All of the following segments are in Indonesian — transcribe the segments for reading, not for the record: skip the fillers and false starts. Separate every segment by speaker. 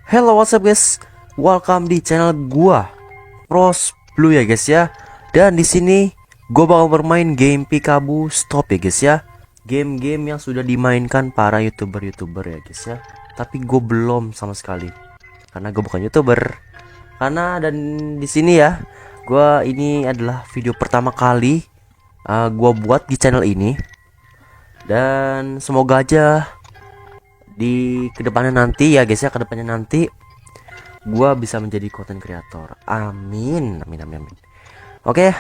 Speaker 1: Hello, what's up guys? Welcome di channel gua Pros Blue ya guys ya. Dan di sini gua bakal bermain game Peekaboo Stop ya guys ya. Game-game yang sudah dimainkan para YouTuber ya guys ya. Tapi gue belum sama sekali karena gue bukan YouTuber. Karena dan di sini ya, gua ini adalah video pertama kali gua buat di channel ini. Dan semoga aja di kedepannya nanti ya guys ya, kedepannya nanti gua bisa menjadi content creator. Amin, amin, amin, amin. Oke,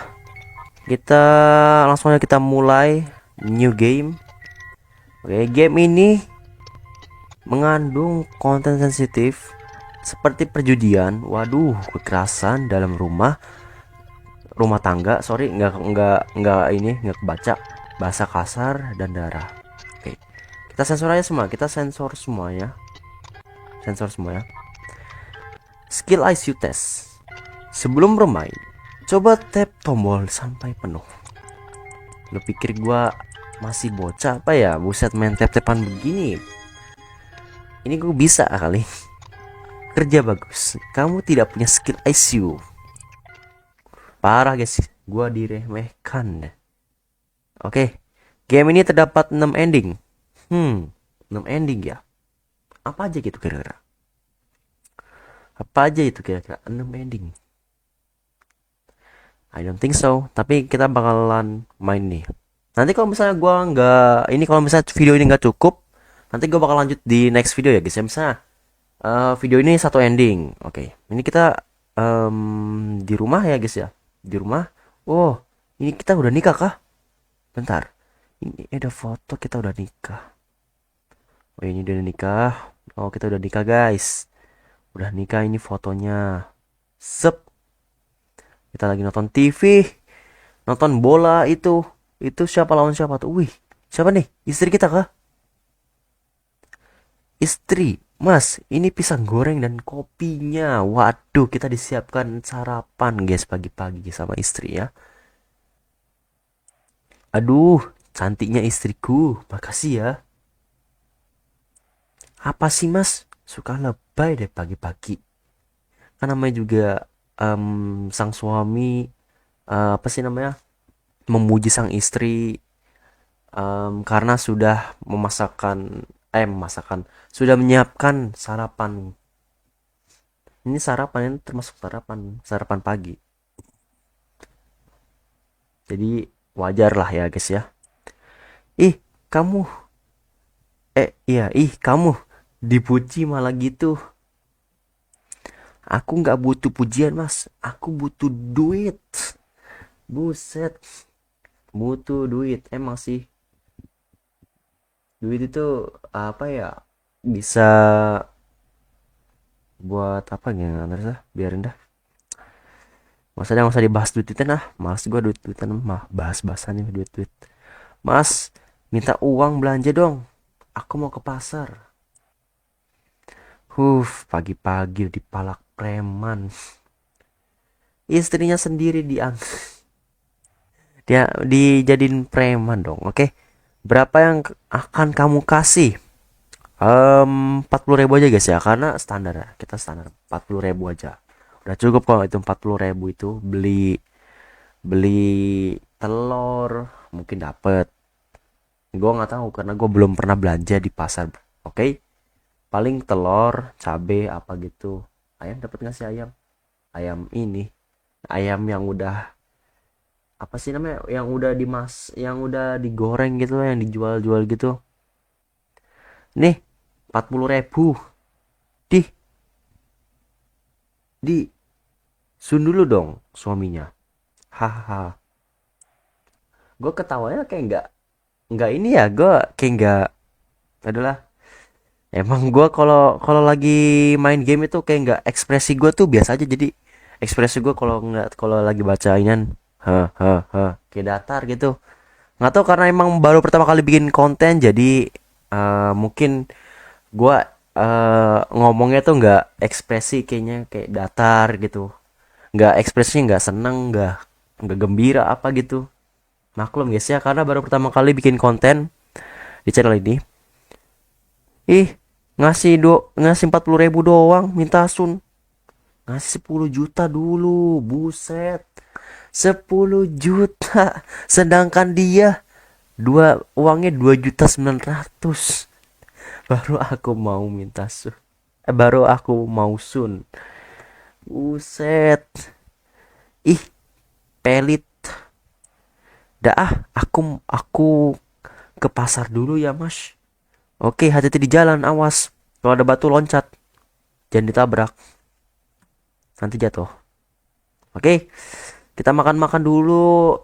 Speaker 1: kita langsung aja kita mulai new game. Oke, game ini mengandung konten sensitif seperti perjudian, waduh, kekerasan dalam rumah tangga. Sorry, nggak ini nggak kebaca, bahasa kasar dan darah. Oke, kita sensor aja semua, kita sensor semuanya, sensor semuanya. Skill IQ test. Sebelum bermain, coba tap tombol sampai penuh. Lo pikir gua masih bocah apa ya? Buset, main tap-tapan begini. Ini gue bisa kali. Kerja bagus. Kamu tidak punya skill IQ. Parah guys, gua diremehkan. Oke. Game ini terdapat 6 ending. 6 ending ya. Apa aja gitu kira-kira? Apa aja itu kira-kira 6 ending? I don't think so. Tapi kita bakalan main nih. Nanti kalau misalnya gua nggak ini, kalau misalnya video ini nggak cukup, nanti gua bakal lanjut di next video ya guys. Ya, misalnya video ini satu ending. Oke. Ini kita di rumah ya guys ya. Di rumah. Oh, ini kita udah nikah kah? Bentar. Ini ada foto kita udah nikah. Oh, ini udah nikah. Oh, kita udah nikah guys. Udah nikah, ini fotonya. Sep. Kita lagi nonton TV, nonton bola itu. Itu siapa lawan siapa tuh? Wih, siapa nih? Istri kita kah? Istri, Mas, ini pisang goreng dan kopinya. Waduh, kita disiapkan sarapan guys pagi-pagi sama istri ya. Aduh, cantiknya istriku. Makasih ya. Apa sih Mas? Suka lebay deh pagi-pagi. Kan namanya juga sang suami, apa sih namanya, memuji sang istri karena sudah memasakkan, sudah menyiapkan sarapan. Ini sarapan, ini termasuk sarapan pagi. Jadi wajar lah ya guys ya. Ih, kamu, iya, ih kamu dipuji malah gitu. Aku nggak butuh pujian mas, aku butuh duit. Buset, butuh duit emang sih. Duit itu apa ya, bisa buat apa gitu, nggak biarin dah. Maksudnya nggak usah dibahas duit-duitan lah, males gua duit-duitan mah, bahas-bahasan nih duit-duit. Mas, minta uang belanja dong, aku mau ke pasar. Pagi-pagi dipalak preman. Istrinya sendiri dia dijadiin preman dong. Oke, berapa yang akan kamu kasih? 40.000 aja guys ya, karena standar ya, kita standar 40.000 aja udah cukup. Kalau itu 40.000 itu beli beli telur mungkin dapet. Gue nggak tahu karena gue belum pernah belanja di pasar. Oke, paling telur, cabe apa gitu. Ayam dapat nggak sih ayam? Ayam ini, ayam yang udah apa sih namanya, yang udah digoreng gitu, yang dijual-jual gitu. Nih, 40.000. Di di sun dulu dong suaminya. Hahaha. Gue ketawanya kayak nggak ini ya, gue kayak nggak, adalah, emang gue kalau kalau lagi main game itu kayak nggak, ekspresi gue tuh biasa aja. Jadi ekspresi gue kalau nggak, kalau lagi baca inian, kayak datar gitu. Nggak tahu karena emang baru pertama kali bikin konten, jadi mungkin gue ngomongnya tuh nggak ekspresi, kayaknya kayak datar gitu. Nggak ekspresinya, nggak seneng, nggak gembira apa gitu. Maklum guys ya, karena baru pertama kali bikin konten di channel ini. Ih, ngasih 40.000 doang minta sun. Ngasih 10 juta dulu, buset. 10 juta. Sedangkan dia uangnya 2.900.000. Baru aku mau minta sun. Baru aku mau sun. Buset. Ih, pelit. Dah ah, aku ke pasar dulu ya, Mas. Oke, hati-hati di jalan, awas. Kalau ada batu loncat, jangan ditabrak. Nanti jatuh. Oke, kita makan-makan dulu.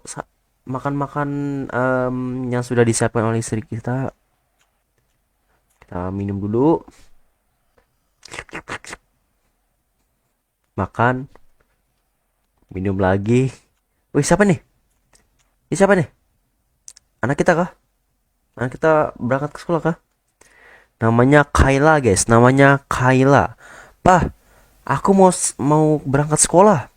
Speaker 1: Makan-makan yang sudah disiapkan oleh istri kita. Kita minum dulu. Makan, minum lagi. Wih, siapa nih? Ini siapa nih? Anak kita kah? Anak kita berangkat ke sekolah kah? Namanya Kayla, guys. Namanya Kayla. Pak, aku mau berangkat sekolah.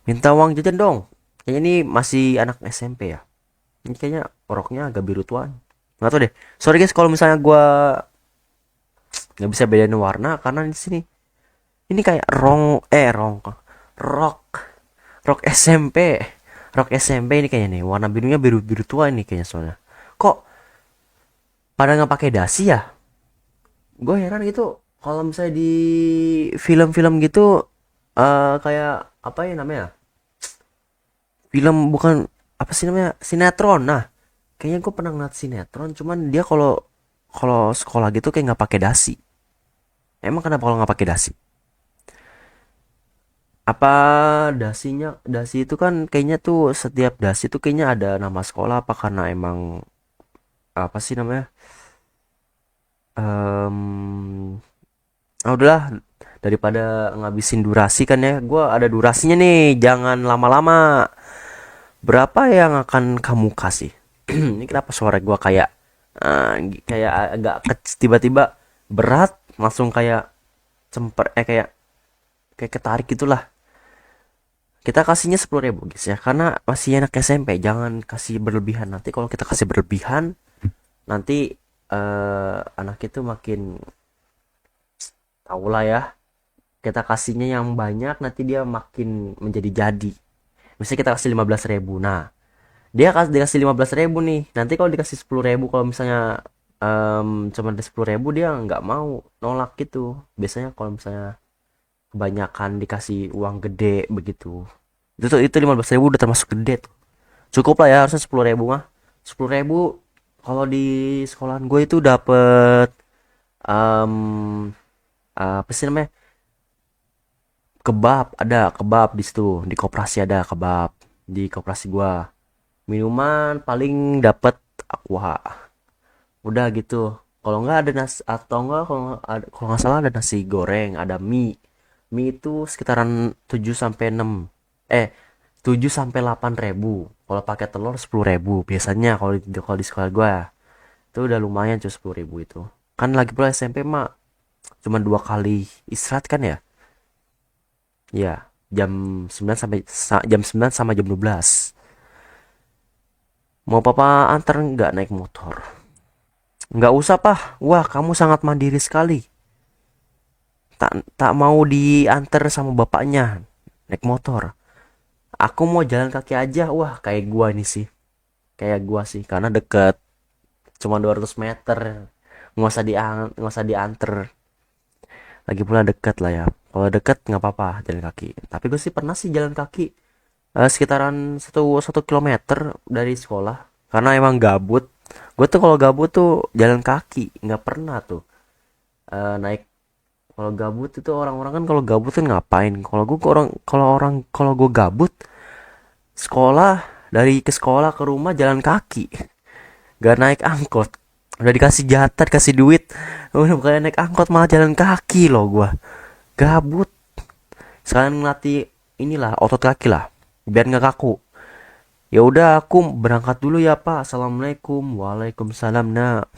Speaker 1: Minta uang jajan dong. Kayaknya ini masih anak SMP ya. Ini kayaknya roknya agak biru tuan. Nggak tahu deh. Sorry guys kalau misalnya gua nggak bisa bedain warna karena di sini ini kayak rok rok SMP. Rok SMP ini kayaknya nih warna birunya biru biru tua ini kayaknya soalnya. Kok pada nggak pakai dasi ya? Gue heran gitu kalau misalnya di film-film gitu kayak apa ya namanya? Film bukan apa sih namanya? Sinetron. Nah, kayaknya gue pernah ngeliat sinetron cuman dia kalau kalau sekolah gitu kayak nggak pakai dasi. Emang kenapa kalau nggak pakai dasi? Apa dasi itu kan kayaknya tuh setiap dasi tuh kayaknya ada nama sekolah apa karena emang apa sih namanya? Udahlah daripada ngabisin durasi kan ya. Gua ada durasinya nih, jangan lama-lama. Berapa yang akan kamu kasih? Ini kenapa suara gua kayak kayak agak tiba-tiba berat langsung kayak kayak kayak ketarik gitulah. Kita kasihnya 10.000 guys ya karena masih anak SMP, jangan kasih berlebihan. Nanti kalau kita kasih berlebihan nanti anak itu makin tahu lah ya, kita kasihnya yang banyak nanti dia makin menjadi misalnya kita kasih 15.000, nah dia dikasih 15.000 nih, nanti kalau dikasih 10.000 kalau misalnya cuma ada 10.000 dia nggak mau, nolak gitu biasanya kalau misalnya kebanyakan dikasih uang gede begitu. Itu 15.000 udah termasuk gede tuh, cukup lah ya, harusnya 10.000 mah. 10.000 kalau di sekolahan gue itu dapet apa sih namanya, kebab di situ, di koperasi ada kebab di koperasi gua. Minuman paling dapat aqua, udah gitu. Kalau nggak ada nasi atau enggak kalau nggak salah ada nasi goreng, ada mie itu sekitaran 7 sampai 6 eh 7 sampai 8.000, kalau pakai telur 10.000 biasanya kalau di sekolah gua. Itu udah lumayan cuy, 10.000 itu kan. Lagi pula SMP mah cuma 2 kali istirahat kan ya. Ya, jam 9 sama jam 12. Mau papa antar nggak naik motor? Nggak usah, Pak. Wah, kamu sangat mandiri sekali. Tak tak mau diantar sama bapaknya naik motor. Aku mau jalan kaki aja. Wah, kayak gua nih sih. Kayak gua sih karena deket. Cuma 200 meter. Nggak usah diantar. Lagi pula deket lah ya. Kalau deket nggak apa-apa jalan kaki. Tapi gue sih pernah sih jalan kaki sekitaran 1 kilometer dari sekolah karena emang gabut. Gue tuh kalau gabut tuh jalan kaki, nggak pernah tuh naik. Kalau gabut itu orang-orang kan kalau gabut kan ngapain, kalau gue gabut sekolah, dari ke sekolah ke rumah jalan kaki, gak naik angkot. Udah dikasih jatah, dikasih duit, udah bukan naik angkot malah jalan kaki loh. Gue gabut sekalian ngelatih inilah otot kaki lah biar nggak kaku. Ya udah aku berangkat dulu ya Pak. Assalamualaikum. Waalaikumsalam nak.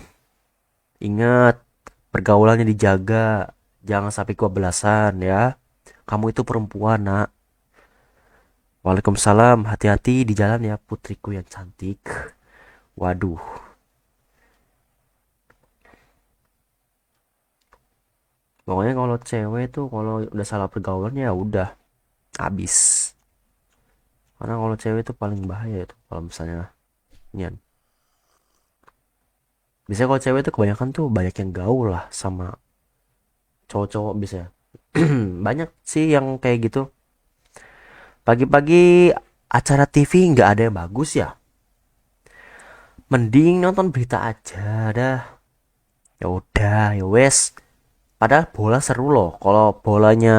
Speaker 1: Ingat pergaulannya dijaga. Jangan sampai kebablasan ya. Kamu itu perempuan nak. Waalaikumsalam. Hati-hati di jalan ya putriku yang cantik. Waduh. Pokoknya kalau cewek tuh kalau udah salah pergaulan ya udah habis. Karena kalau cewek tuh paling bahaya itu kalau misalnya nian. Biasanya kalau cewek tuh kebanyakan tuh banyak yang gaul lah sama cowok-cowok bisa. Banyak sih yang kayak gitu. Pagi-pagi acara TV nggak ada yang bagus ya. Mending nonton berita aja dah. Ya udah, ya wes. Padahal bola seru loh. Kalau bolanya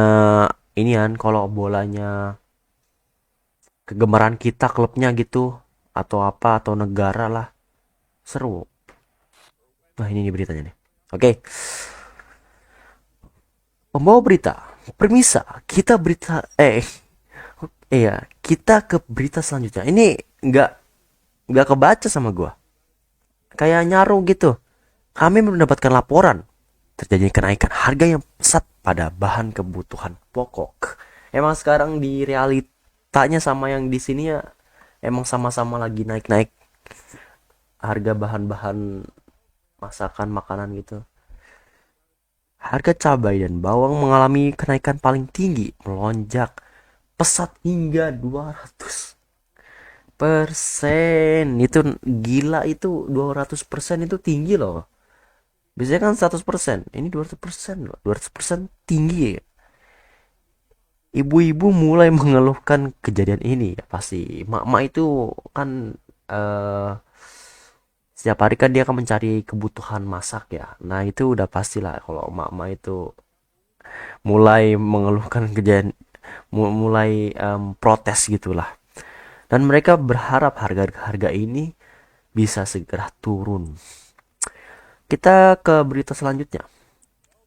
Speaker 1: ini kan, kalau bolanya kegemaran kita klubnya gitu atau apa atau negara lah seru. Nah ini nih beritanya nih. Oke, pembawa berita. Permisa, kita berita iya, kita ke berita selanjutnya. Ini nggak nggak kebaca sama gua. Kayak nyaru gitu. Kami mendapatkan laporan terjadinya kenaikan harga yang pesat pada bahan kebutuhan pokok. Emang sekarang di realitanya sama yang di sini ya emang sama-sama lagi naik-naik harga bahan-bahan masakan makanan gitu. Harga cabai dan bawang mengalami kenaikan paling tinggi, melonjak pesat hingga 200%. Itu gila, itu 200% itu tinggi loh. Biasanya kan 100%, ini 200% loh. 200% tinggi ya. Ibu-ibu mulai mengeluhkan kejadian ini ya pasti. Mak-mak itu kan eh setiap hari kan dia akan mencari kebutuhan masak ya. Nah, itu udah pastilah kalau mak-mak itu mulai mengeluhkan kejadian mulai protes gitulah. Dan mereka berharap harga-harga ini bisa segera turun. Kita ke berita selanjutnya.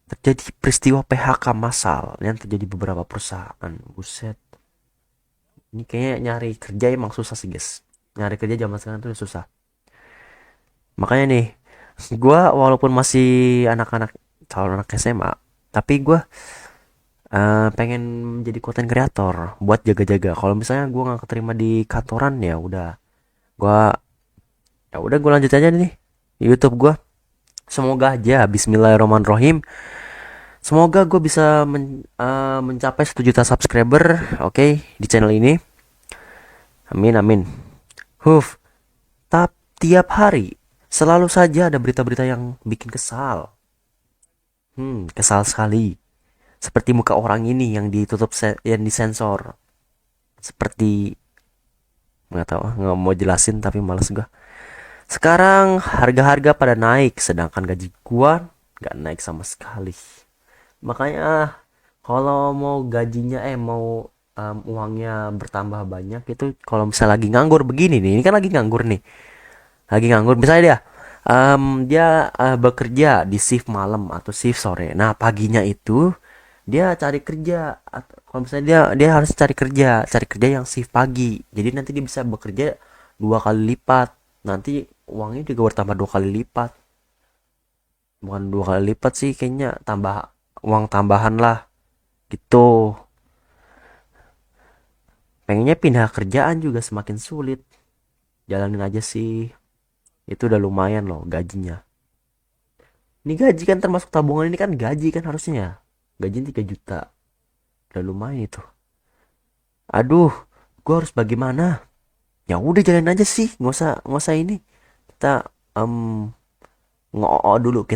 Speaker 1: Terjadi peristiwa PHK massal yang terjadi beberapa perusahaan. Buset. Ini kayaknya nyari kerja emang susah sih guys. Nyari kerja zaman sekarang tuh susah. Makanya nih, gue walaupun masih anak-anak calon anak SMA, tapi gue pengen jadi content creator buat jaga-jaga. Kalau misalnya gue nggak keterima di kantoran ya udah, gue gue lanjut aja nih YouTube gue. Semoga aja, Bismillahirrahmanirrahim. Semoga gue bisa mencapai 1 juta subscriber, oke, di channel ini. Amin amin. Huf, tiap hari selalu saja ada berita-berita yang bikin kesal. Kesal sekali. Seperti muka orang ini yang ditutup yang disensor. Seperti nggak tahu, nggak mau jelasin tapi males gua. Sekarang harga-harga pada naik, sedangkan gaji gua nggak naik sama sekali. Makanya kalau mau gajinya mau uangnya bertambah banyak itu kalau misalnya lagi nganggur begini nih, ini kan lagi nganggur nih, lagi nganggur misalnya dia bekerja di shift malam atau shift sore. Nah paginya itu dia cari kerja. Kalau misalnya dia harus cari kerja yang shift pagi. Jadi nanti dia bisa bekerja 2 kali lipat. Nanti uangnya juga bertambah 2 kali lipat. Bukan 2 kali lipat sih, kayaknya tambah uang tambahan lah. Gitu. Pengennya pindah kerjaan juga semakin sulit. Jalanin aja sih. Itu udah lumayan loh gajinya. Ini gaji kan termasuk tabungan, ini kan gaji kan harusnya. Gaji 3 juta. Udah lumayan itu. Aduh, gua harus bagaimana? Ya udah jalan aja sih, nggak usah ini. Kita ngoo dulu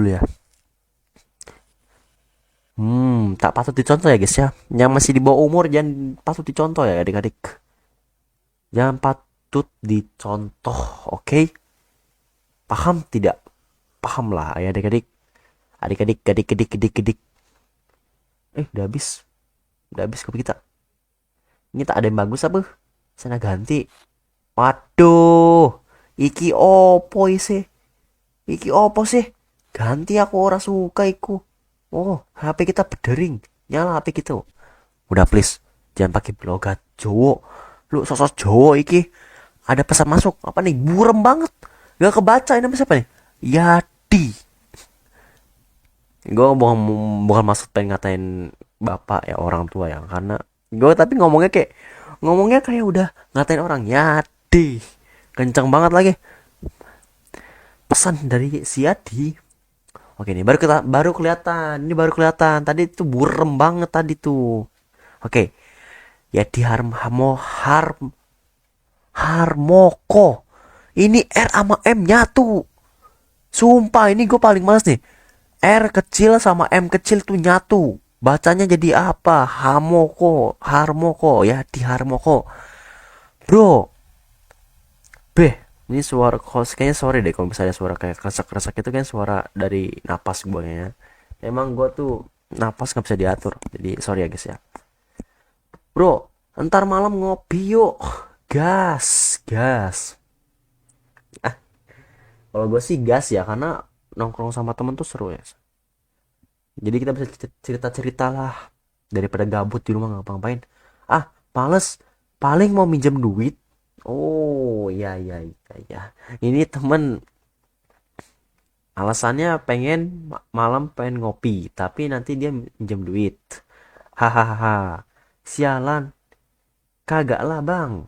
Speaker 1: ya. Tak patut dicontoh ya guys ya. Yang masih di bawah umur jangan patut dicontoh ya adik-adik. Jangan patut dicontoh, oke? Paham tidak? Paham lah ya adik-adik. Adik-adik, adik-adik, adik-adik. Udah habis. Udah habis kopi kita. Ini tak ada yang bagus apa? Sana ganti. Waduh. Iki opo sih? Iki opo sih? Ganti, aku ora suka iku. Oh, HP kita bedering. Nyala HP kita. Udah please, jangan pakai logat Jowo. Lu sosok Jowo iki. Ada pesan masuk. Apa nih? Burem banget. Gak kebaca, ini namanya siapa nih? Yadi. Gue bukan maksud pengen ngatain bapak ya, orang tua ya, karena gue tapi ngomongnya kayak udah ngatain orang. Yadi, kencang banget lagi. Pesan dari si Yadi, Oke nih baru kelihatan. Ini baru kelihatan. Tadi itu burem banget tadi tuh. Oke. Ya di Harmoko. Ini R sama M nyatu. Sumpah ini gue paling males nih. R kecil sama M kecil tuh nyatu. Bacanya jadi apa? Harmoko ya di Harmoko. Bro, beh, ini suara kos kayaknya sorry deh kalau misalnya suara kayak kresek-kresek itu kan suara dari napas gue ya. Emang gue tuh napas nggak bisa diatur. Jadi sorry ya guys ya. Bro, ntar malam ngopi yuk. Gas, gas. Kalau gue sih gas ya karena nongkrong sama temen tuh seru ya. Jadi kita bisa cerita-cerita lah daripada gabut di rumah ngapa-ngapain. Ah, males. Paling mau minjem duit. Oh, iya iya iya iya. Ini temen alasannya pengen malam pengen ngopi, tapi nanti dia minjem duit. Hahaha. Sialan. Kagak lah, Bang.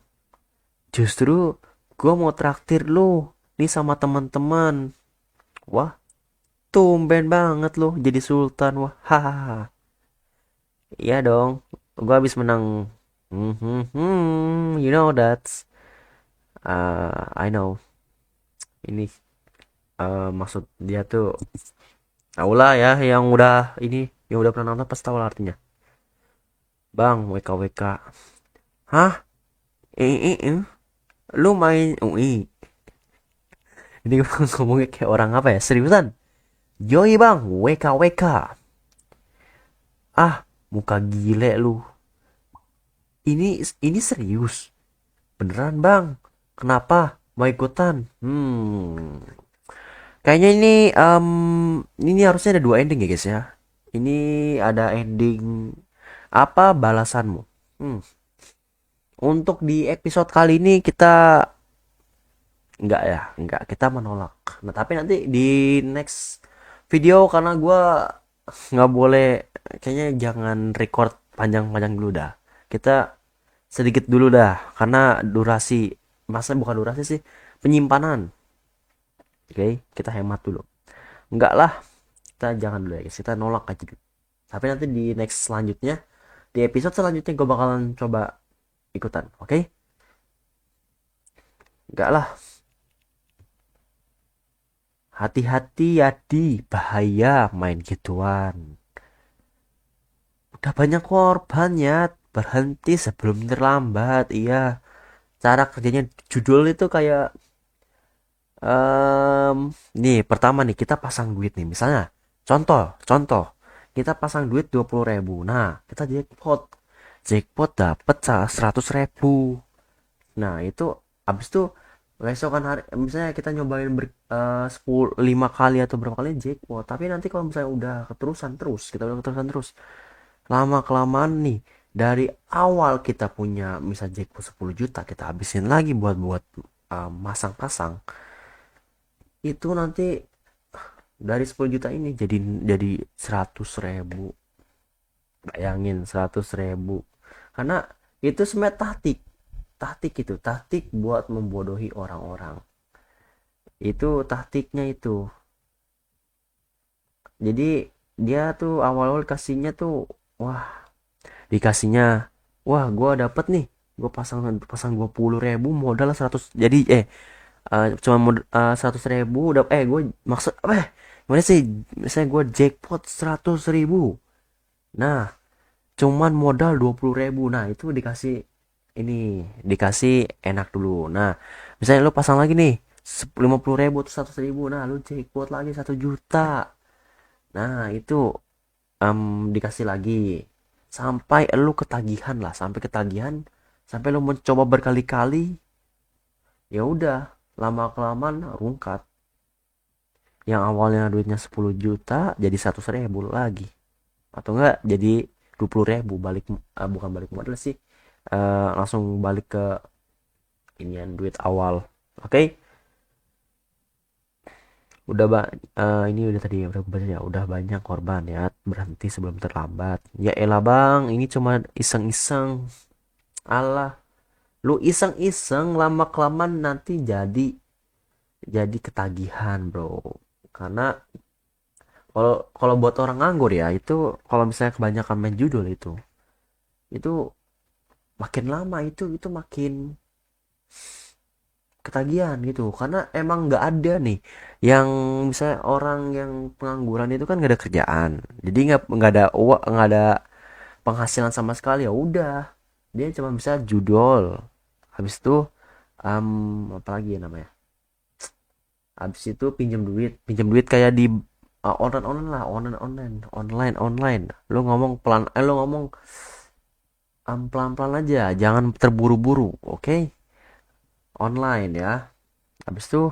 Speaker 1: Justru gua mau traktir lu nih sama teman-teman. Wah, tumben banget loh jadi sultan. Wah, hahaha. Iya dong. Gua habis menang. You know that. I know. Ini maksud dia tuh tau lah ya yang udah pernah nonton pasti tahu lah artinya. Bang, WKWK. Hah? Lu main UI? Ini ngomongnya kayak orang apa ya? Seriusan? Yoi bang, WKWK. Ah, muka gile lu. Ini serius. Beneran bang. Kenapa? Mau ikutan? Kayaknya ini harusnya ada dua ending ya guys ya. Ini ada ending apa balasanmu? Hmm. Untuk di episode kali ini kita enggak ya, enggak kita menolak. Nah tapi nanti di next video karena gue nggak boleh kayaknya jangan record panjang-panjang dulu dah. Kita sedikit dulu dah karena durasi masa bukan durasi sih penyimpanan. Oke, kita hemat dulu. Enggak lah, kita jangan dulu ya guys. Kita nolak aja dulu. Tapi nanti di next selanjutnya, di episode selanjutnya gue bakalan coba ikutan. Oke? Enggak lah. Hati-hati ya di bahaya main gituan. Udah banyak korban ya. Berhenti sebelum terlambat. Iya. Cara kerjanya judul itu kayak nih pertama nih kita pasang duit nih misalnya contoh contoh kita pasang duit 20.000. Nah kita jackpot dapet 100.000. Nah itu abis itu besokan hari misalnya kita nyobain 5 kali atau berapa kali jackpot, tapi nanti kalau misalnya udah keterusan terus kita udah keterusan terus lama kelamaan nih dari awal kita punya misal jackpot 10 juta kita habisin lagi buat buat masang-pasang itu nanti dari 10 juta ini jadi 100.000. Bayangin 100.000 karena itu semet taktik buat membodohi orang-orang. Itu taktiknya itu. Jadi dia tuh awal-awal kasihnya tuh wah dikasihnya wah gua dapet nih gua pasang pasang 20.000 modal 100 jadi cuma 100.000 udah gue maksud apa ya? Gimana sih misalnya gue jackpot 100.000. Nah cuman modal 20.000. Nah itu ini dikasih enak dulu. Nah misalnya lu pasang lagi nih 50.000 atau 100.000. Nah lu jackpot lagi 1 juta. Nah itu dikasih lagi sampai lu ketagihan lah, sampai ketagihan, sampai lu mencoba berkali-kali. Ya udah lama kelamaan rungkat. Yang awalnya duitnya 10 juta jadi 100.000 lagi. Atau enggak jadi 20.000 balik bukan balik modal sih. Langsung balik ke inian duit awal. Oke? Okay? Ini udah tadi udah baca ya, udah banyak korban ya. Berhenti sebelum terlambat. Ya elah Bang, ini cuma iseng-iseng. Allah, lu iseng-iseng lama kelamaan nanti jadi ketagihan, Bro. Karena Kalau kalau buat orang nganggur ya itu, kalau misalnya kebanyakan main judul itu makin lama itu makin ketagihan gitu, karena emang nggak ada nih yang misalnya orang yang pengangguran itu kan nggak ada kerjaan, jadi nggak ada uang, nggak ada penghasilan sama sekali, ya udah dia cuma bisa judol, habis itu apa lagi ya namanya, habis itu pinjam duit kayak di online online lah, online. Lo ngomong pelan, lo ngomong pelan pelan aja, jangan terburu-buru, oke? Online ya, habis itu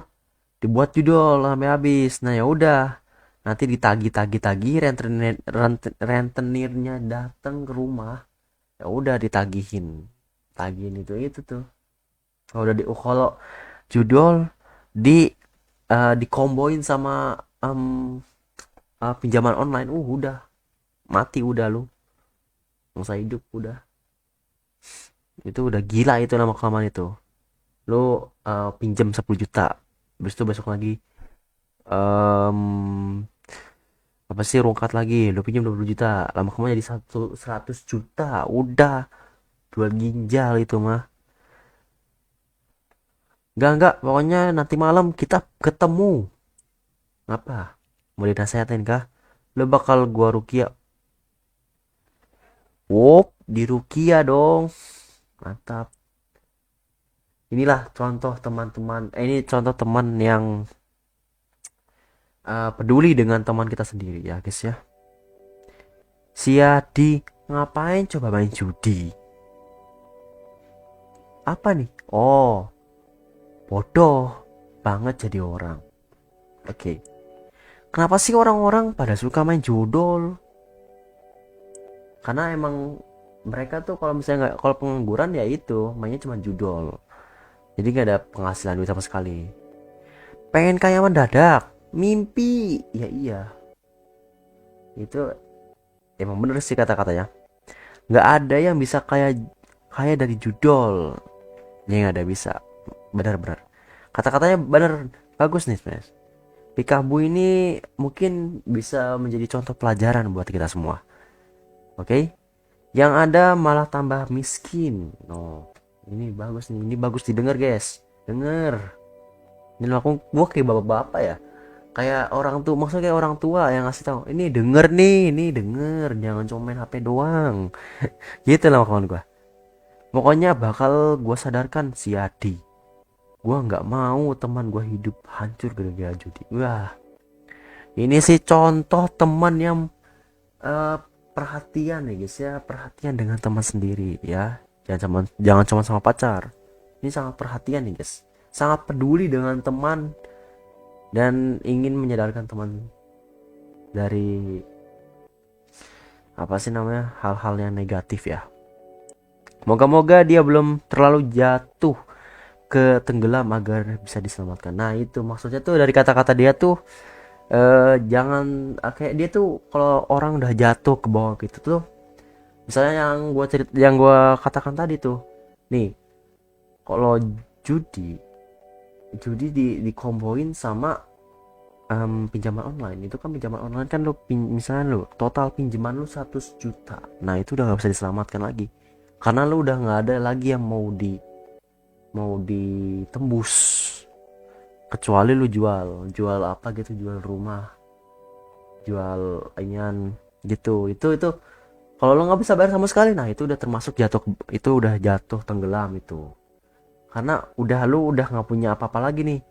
Speaker 1: dibuat judul sampai habis, nah ya udah, nanti ditagi rentenirnya datang ke rumah, ya udah tagihin itu tuh. Kalau udah kalau judul di dikomboin sama em, pinjaman online, udah mati udah lu, masa hidup udah, itu udah gila itu nama kelamaan itu. Lu pinjam 10 juta, habis itu besok lagi em, apa sih, rungkat lagi lu pinjam 20 juta, lama kelamaan jadi 100 juta, udah jual ginjal itu mah. Enggak, pokoknya nanti malam kita ketemu. Apa, mau dinasehatin kah? Lu bakal gua rukia. Wop, di rukia dong, mantap. Inilah contoh teman-teman, ini contoh teman yang peduli dengan teman kita sendiri ya guys ya. Si Adi ngapain coba main judi? Apa nih? Oh, bodoh banget jadi orang. Oke. Kenapa sih orang-orang pada suka main judol? Karena emang mereka tuh kalau misalnya nggak, kalau pengangguran ya itu mainnya cuma judol. Jadi nggak ada penghasilan duit sama sekali. Pengen kaya mendadak, mimpi. Ya iya, itu emang bener sih kata-katanya. Nggak ada yang bisa kaya kaya dari judol. Ya nggak ada bisa. Benar-benar. Kata-katanya bener, bagus nih Mas. Pikabu ini mungkin bisa menjadi contoh pelajaran buat kita semua. Oke? Yang ada malah tambah miskin. No, ini bagus nih. Ini bagus didengar, guys. Denger. Ini aku gua kayak bapak-bapak ya. Kayak orang tua, maksudnya kayak orang tua yang ngasih tahu. Ini denger nih, ini denger. Jangan cuma main HP doang. Gitu lah kawan gua. Pokoknya bakal gua sadarkan si Adi. Gua nggak mau teman gua hidup hancur gara-gara judi. Wah, ini sih contoh teman yang eh, perhatian ya guys ya, perhatian dengan teman sendiri ya, jangan cuma sama pacar. Ini sangat perhatian nih guys, sangat peduli dengan teman dan ingin menyadarkan teman dari apa sih namanya, hal-hal yang negatif ya. Moga-moga dia belum terlalu jatuh ke tenggelam agar bisa diselamatkan. Nah itu maksudnya tuh dari kata-kata dia tuh, jangan kayak dia tuh kalau orang udah jatuh ke bawah gitu tuh, misalnya yang gua katakan tadi tuh nih, kalau judi judi dikomboin sama pinjaman online, itu kan pinjaman online kan, misalnya lu total pinjaman lu 100 juta, nah itu udah nggak bisa diselamatkan lagi karena lu udah nggak ada lagi yang mau ditembus, kecuali lu jual jual apa gitu, jual rumah, jual inian gitu. Itu kalau lo nggak bisa bayar sama sekali, nah itu udah termasuk jatuh, itu udah jatuh tenggelam itu, karena lu udah nggak punya apa-apa lagi nih.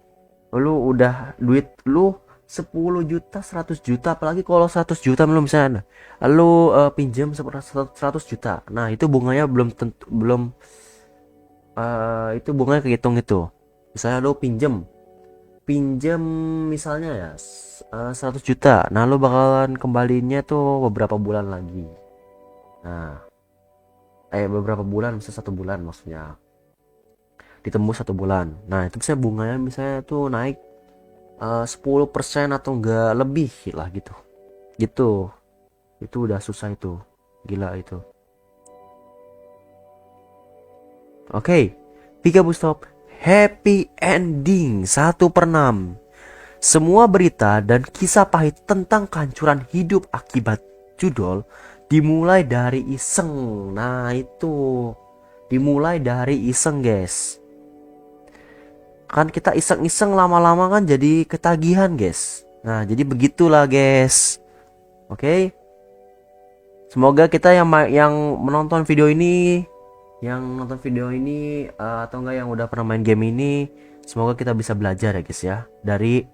Speaker 1: Lu udah duit lu 10 juta, 100 juta, apalagi kalau 100 juta belum, misalnya lu pinjam 100 juta, nah itu bunganya belum itu bunganya kehitung itu. Misalnya lu pinjam pinjam misalnya ya 100 juta, nah lu bakalan kembalinya tuh beberapa bulan lagi. Nah, beberapa bulan, bisa 1 bulan maksudnya, ditembus 1 bulan, nah itu bisa bunganya misalnya tuh naik 10% atau enggak lebih lah gitu gitu. Itu udah susah itu, gila itu. Oke, Pika Stop happy ending 1/6. Semua berita dan kisah pahit tentang kehancuran hidup akibat judol dimulai dari iseng. Nah itu, dimulai dari iseng guys. Kan kita iseng-iseng lama-lama kan jadi ketagihan guys. Nah jadi begitulah guys. Oke. Semoga kita yang menonton video ini, atau enggak yang udah pernah main game ini, semoga kita bisa belajar ya guys ya dari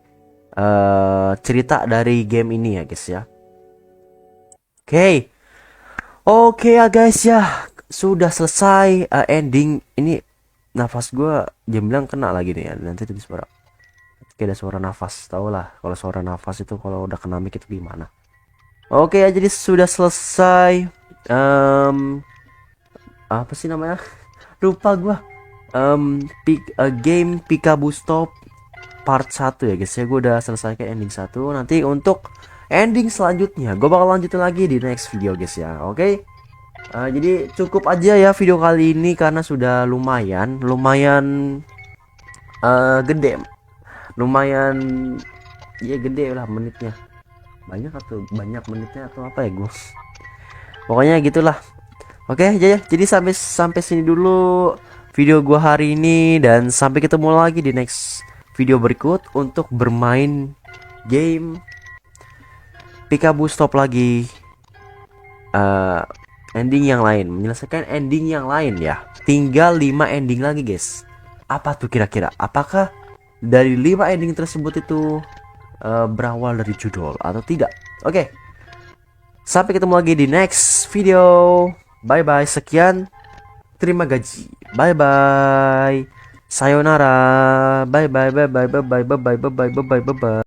Speaker 1: cerita dari game ini ya guys ya. Oke. Oke ya guys ya, sudah selesai ending ini. Nafas gue jam bilang kena lagi nih ya, nanti ada suara, kayak ada suara nafas, tau lah kalau suara nafas itu kalau udah kena mic itu gimana. Oke ya, jadi sudah selesai. Apa sih namanya? Lupa gua. Game Peekaboo Stop part 1 ya guys ya. Gue udah selesai ke ending 1. Nanti untuk ending selanjutnya gue bakal lanjutin lagi di next video guys ya. Oke. Jadi cukup aja ya video kali ini karena sudah lumayan gede. Lumayan ya gede lah menitnya. Banyak menitnya atau apa ya gue. Pokoknya gitulah. Oke, jadi sampai sini dulu video gua hari ini, dan sampai ketemu lagi di next video berikut untuk bermain game Peekaboo Stop lagi. Ending yang lain, menyelesaikan ending yang lain ya. Tinggal 5 ending lagi guys. Apa tuh kira-kira? Apakah dari 5 ending tersebut itu berawal dari judul atau tidak? Oke. Sampai ketemu lagi di next video. Bye bye. Sekian. Terima gaji. Bye bye. Sayonara. Bye bye bye bye bye bye bye bye bye bye bye bye.